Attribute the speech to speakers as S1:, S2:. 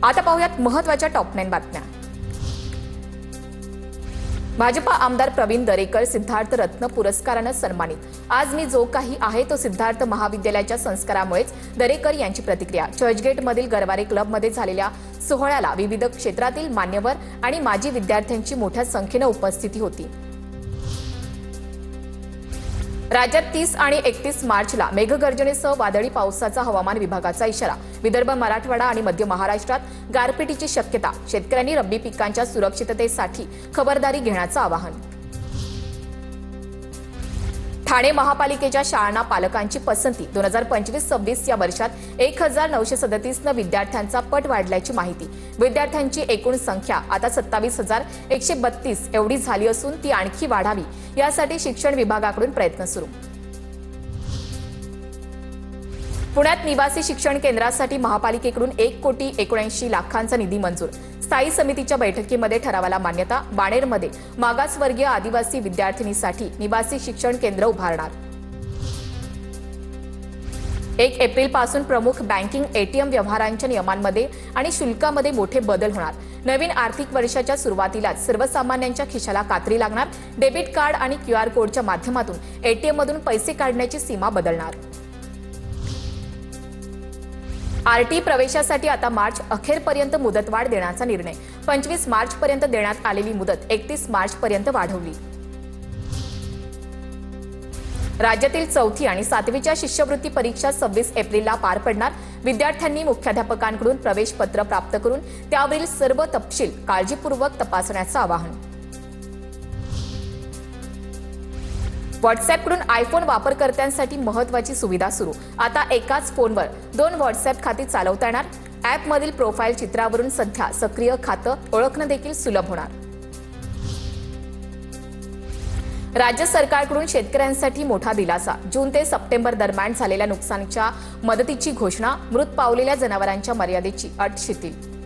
S1: आता पाहूयात महत्त्वाच्या टॉप 9 बातम्या। भाजपा आमदार प्रवीण दरेकर सिद्धार्थ रत्न पुरस्काराने सन्मानित। आज मी जो काही आहे तो सिद्धार्थ महाविद्यालयाच्या संस्कारामुळेच। दरेकर यांची प्रतिक्रिया। चर्चगेटमधील गरवारे क्लबमध्ये झालेल्या सोहळ्याला विविध क्षेत्रातील मान्यवर आणि माजी विद्यार्थ्यांची मोठ्या संख्येने उपस्थिती होती। राज्यात 30 आणि 31 मार्चला मेघगर्जनेसह वादळी पावसाचा हवामान विभागाचा इशारा। विदर्भ, मराठवाडा आणि मध्य महाराष्ट्रात गारपिटीची शक्यता। शेतकऱ्यांनी रब्बी पिकांच्या सुरक्षिततेसाठी खबरदारी घेण्याचं आवाहन। ठाणे महापालिकेच्या शाळांना पालकांची पसंती। 2025-26 या वर्षात 1937 विद्यार्थ्यांचा पट वाढल्याची माहिती। विद्यार्थ्यांची एकूण संख्या आता 27,132 एवढी झाली असून ती आणखी वाढावी यासाठी शिक्षण विभागाकडून प्रयत्न सुरू। पुण्यात निवासी शिक्षण केंद्रासाठी महापालिकेकडून 1,79,00,000चा निधी मंजूर। स्थायी समितीच्या बैठकीमध्ये ठरावाला मान्यता। बाणेरमध्ये मागासवर्गीय आदिवासी विद्यार्थिनीसाठी निवासी शिक्षण केंद्र उभारणार। 1 एप्रिलपासून प्रमुख बँकिंग एटीएम व्यवहारांच्या नियमांमध्ये आणि शुल्कामध्ये मोठे बदल होणार। नवीन आर्थिक वर्षाच्या सुरुवातीलाच सर्वसामान्यांच्या खिशाला कात्री लागणार। डेबिट कार्ड आणि QR कोडच्या माध्यमातून एटीएममधून पैसे काढण्याची सीमा बदलणार। आरटी प्रवेशासाठी आता मार्च अखेरपर्यंत मुदतवाढ देण्याचा निर्णय। 25 मार्चपर्यंत देण्यात आलेली मुदत 31 मार्चपर्यंत वाढवली। राज्यातील 4थी आणि 7वीच्या शिष्यवृत्ती परीक्षा 26 एप्रिलला पार पडणार। विद्यार्थ्यांनी मुख्याध्यापकांकडून प्रवेश पत्र प्राप्त करून त्यावरील सर्व तपशील काळजीपूर्वक तपासण्याचं आवाहन। व्हॉट्सअॅपकडून आयफोन वापरकर्त्यांसाठी महत्त्वाची सुविधा सुरू। आता एकाच फोनवर 2 व्हॉट्सअॅप खाती चालवता येणार। ॲपमधील प्रोफाईल चित्रावरून सध्या सक्रिय खातं ओळखणं देखील सुलभ होणार। राज्य सरकारकडून शेतकऱ्यांसाठी मोठा दिलासा। जून ते सप्टेंबर दरम्यान झालेल्या नुकसानीच्या मदतीची घोषणा। मृत पावलेल्या जनावरांच्या मर्यादेची अट शिथिल।